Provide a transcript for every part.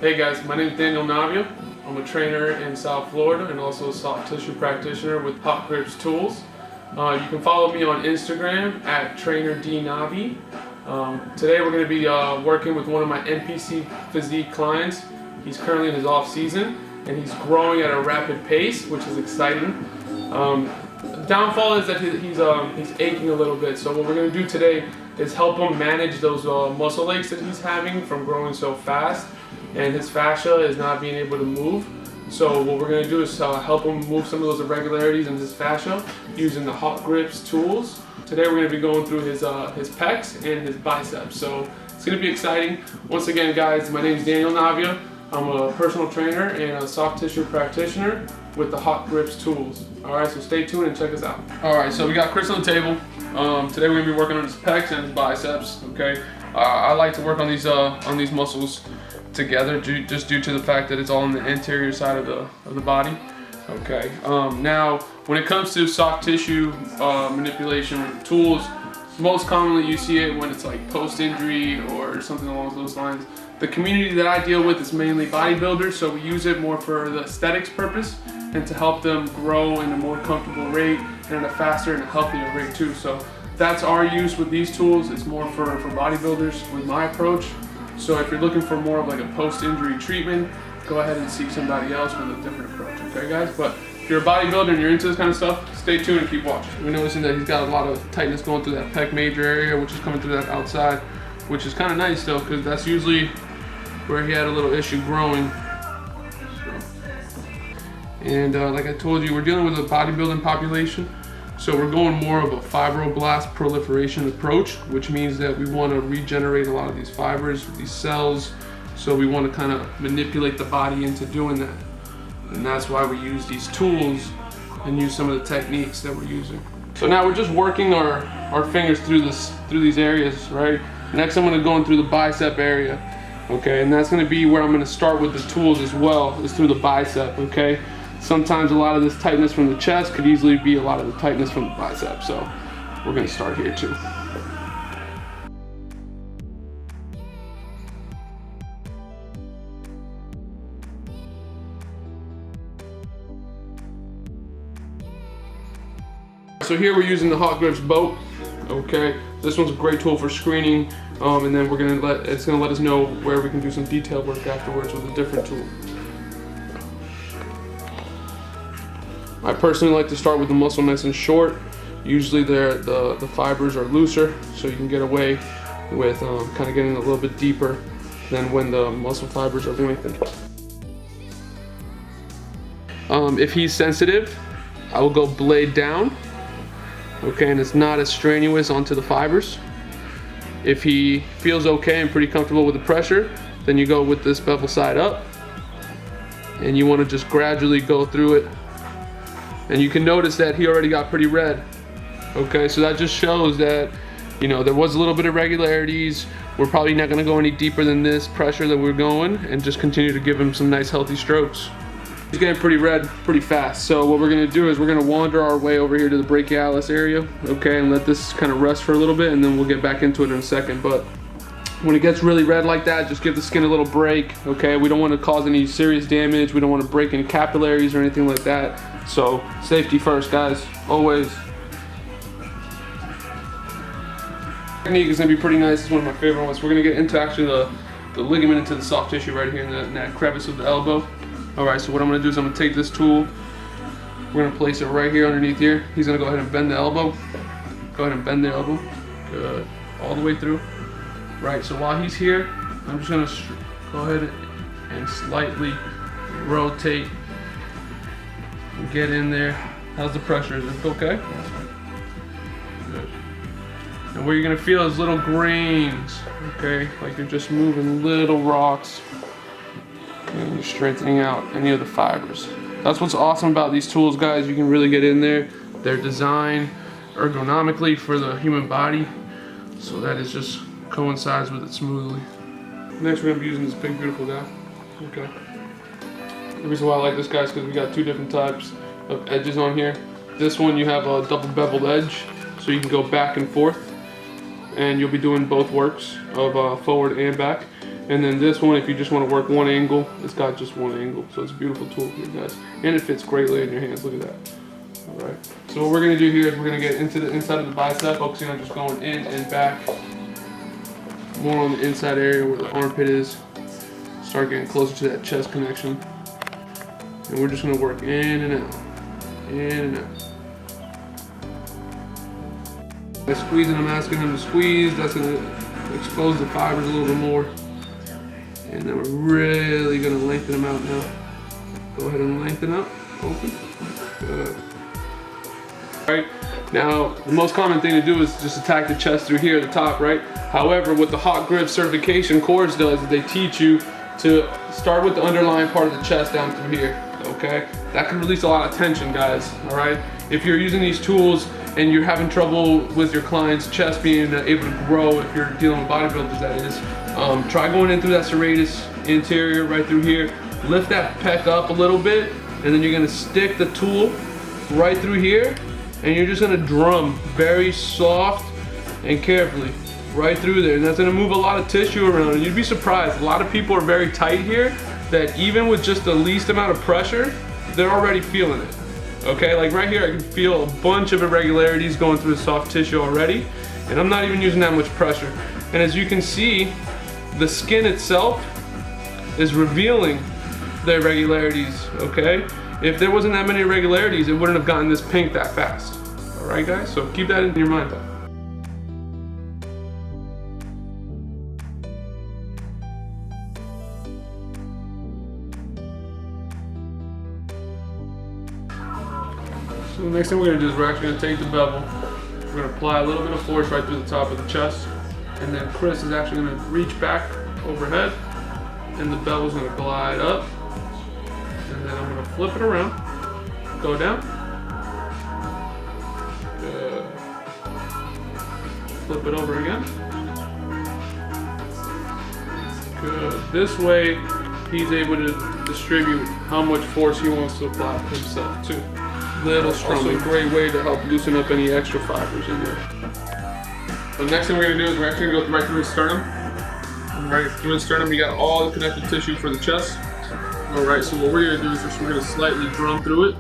Hey guys, my name is Daniel Navia. I'm a trainer in South Florida and also a soft tissue practitioner with Hawkgrips tools. You can follow me on Instagram at trainerdnavi. Today we're going to be working with one of my NPC physique clients. He's currently in his off season and he's growing at a rapid pace, which is exciting. The downfall is that he's aching a little bit. So what we're going to do today is help him manage those muscle aches that he's having from growing so fast, and his fascia is not being able to move. So what we're going to do is help him move some of those irregularities in his fascia using the Hawkgrips tools. Today we're going to be going through his pecs and his biceps. So it's going to be exciting. Once again guys, my name is Daniel Navia. I'm a personal trainer and a soft tissue practitioner with the Hawkgrips tools. Alright, so stay tuned and check us out. Alright, so we got Chris on the table. Today we're going to be working on his pecs and his biceps. Okay, I like to work on these muscles together just due to the fact that it's all on the anterior side of the body. Okay, now when it comes to soft tissue manipulation with tools, most commonly you see it when it's like post-injury or something along those lines. The community that I deal with is mainly bodybuilders, so we use it more for the aesthetics purpose and to help them grow in a more comfortable rate and at a faster and a healthier rate too. So that's our use with these tools. It's more for bodybuilders with my approach. So if you're looking for more of like a post-injury treatment, go ahead and seek somebody else with a different approach, okay guys? But if you're a bodybuilder and you're into this kind of stuff, stay tuned and keep watching. We're noticing that he's got a lot of tightness going through that pec major area, which is coming through that outside, which is kind of nice though, because that's usually where he had a little issue growing. And like I told you, we're dealing with a bodybuilding population. So we're going more of a fibroblast proliferation approach, which means that we want to regenerate a lot of these fibers, these cells. So we want to kind of manipulate the body into doing that. And that's why we use these tools and use some of the techniques that we're using. So now we're just working our fingers through these areas, right? Next I'm going to go in through the bicep area, okay? And that's going to be where I'm going to start with the tools as well, is through the bicep, okay? Sometimes a lot of this tightness from the chest could easily be a lot of the tightness from the bicep. So we're going to start here too. So here we're using the Hawkgrips boat. Okay, this one's a great tool for screening, and then it's gonna let us know where we can do some detailed work afterwards with a different tool. I personally like to start with the muscle nice and short. Usually the fibers are looser, so you can get away with kind of getting a little bit deeper than when the muscle fibers are lengthened. If he's sensitive, I will go blade down. Okay, and it's not as strenuous onto the fibers. If he feels okay and pretty comfortable with the pressure, then you go with this bevel side up, and you want to just gradually go through it. And you can notice that he already got pretty red. Okay, so that just shows that, you know, there was a little bit of irregularities. We're probably not gonna go any deeper than this pressure that we're going, and just continue to give him some nice healthy strokes. He's getting pretty red pretty fast. So what we're gonna do is we're gonna wander our way over here to the brachialis area, okay, and let this kind of rest for a little bit, and then we'll get back into it in a second. But when it gets really red like that, just give the skin a little break, okay? We don't want to cause any serious damage. We don't want to break any capillaries or anything like that. So safety first, guys, always. Technique is going to be pretty nice. It's one of my favorite ones. We're going to get into actually the ligament into the soft tissue right here in that crevice of the elbow. All right, so what I'm going to do is I'm going to take this tool. We're going to place it right here underneath here. He's going to go ahead and bend the elbow. Go ahead and bend the elbow. Good. All the way through. Right, so while he's here, I'm just going to go ahead and slightly rotate and get in there. How's the pressure? Is it okay? Good. And what you're going to feel is little grains, okay? Like you're just moving little rocks and you're strengthening out any of the fibers. That's what's awesome about these tools, guys. You can really get in there. They're designed ergonomically for the human body, so that it just coincides with it smoothly. Next, we're going to be using this big, beautiful guy. Okay. The reason why I like this guy is because we got two different types of edges on here. This one, you have a double beveled edge, so you can go back and forth, and you'll be doing both works of forward and back. And then this one, if you just want to work one angle, it's got just one angle. So it's a beautiful tool for you guys. And it fits greatly in your hands, look at that. All right, so what we're gonna do here is we're gonna get into the inside of the bicep, focusing on just going in and back. More on the inside area where the armpit is. Start getting closer to that chest connection. And we're just gonna work in and out, in and out. By squeezing, I'm asking him to squeeze. That's gonna expose the fibers a little bit more. And then we're really gonna lengthen them out now. Go ahead and lengthen up, open. Good. Right, now the most common thing to do is just attack the chest through here at the top, right? However, what the Hawkgrips certification course does is they teach you to start with the underlying part of the chest down through here, okay? That can release a lot of tension, guys, all right? If you're using these tools and you're having trouble with your client's chest being able to grow, if you're dealing with bodybuilders, that is, try going in through that serratus interior right through here. Lift that pec up a little bit, and then you're gonna stick the tool right through here, and you're just gonna drum very soft and carefully right through there. And that's gonna move a lot of tissue around, and you'd be surprised. A lot of people are very tight here that even with just the least amount of pressure, they're already feeling it. Okay, like right here, I can feel a bunch of irregularities going through the soft tissue already, and I'm not even using that much pressure. And as you can see, the skin itself is revealing the irregularities, okay? If there wasn't that many irregularities, it wouldn't have gotten this pink that fast. All right, guys? So keep that in your mind, though. So the next thing we're gonna do is we're actually gonna take the bevel. We're gonna apply a little bit of force right through the top of the chest. And then Chris is actually gonna reach back overhead, and the bevel's gonna glide up. And then I'm gonna flip it around, go down. Good. Flip it over again. Good. This way, he's able to distribute how much force he wants to apply himself too. Little stronger. Also a great way to help loosen up any extra fibers in there. So the next thing we're gonna do is we're actually gonna go right through his sternum. Right through his sternum, you got all the connective tissue for the chest. All right, so what we're gonna do is just we're gonna slightly drum through it.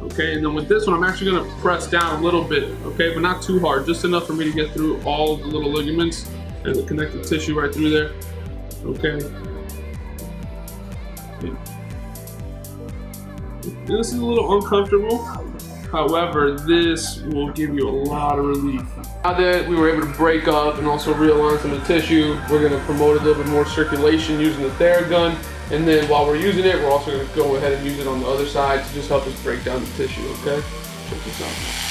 Okay, and then with this one, I'm actually gonna press down a little bit, okay, but not too hard, just enough for me to get through all of the little ligaments and the connective tissue right through there, okay. This is a little uncomfortable, however, this will give you a lot of relief. Now that we were able to break up and also realign some of the tissue, we're gonna promote a little bit more circulation using the Theragun. And then while we're using it, we're also gonna go ahead and use it on the other side to just help us break down the tissue, okay? Check this out.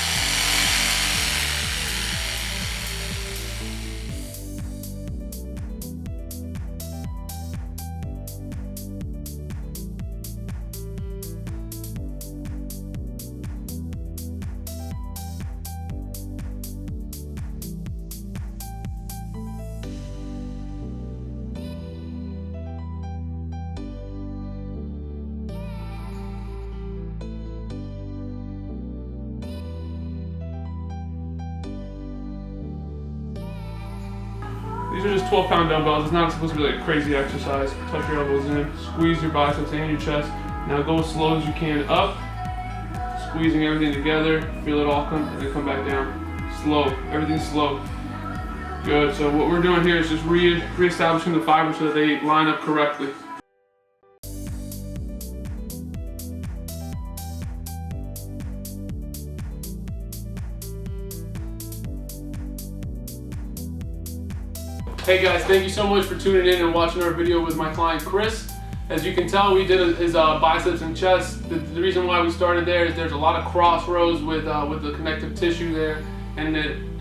These are just 12-pound dumbbells. It's not supposed to be like a crazy exercise. Tuck your elbows in, squeeze your biceps and your chest. Now go as slow as you can up, squeezing everything together. Feel it all come, and then come back down. Slow, everything's slow. Good, so what we're doing here is just re-establishing the fibers so that they line up correctly. Hey guys, thank you so much for tuning in and watching our video with my client Chris. As you can tell, we did his biceps and chest. The reason why we started there is there's a lot of crossroads with the connective tissue there, and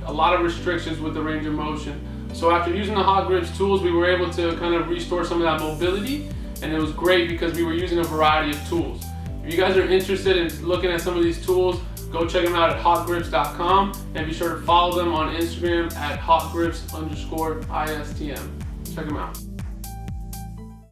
a lot of restrictions with the range of motion. So after using the Hawkgrips tools, we were able to kind of restore some of that mobility, and it was great because we were using a variety of tools. If you guys are interested in looking at some of these tools, go check them out at hawkgrips.com, and be sure to follow them on Instagram at hawkgrips_IASTM. Check them out.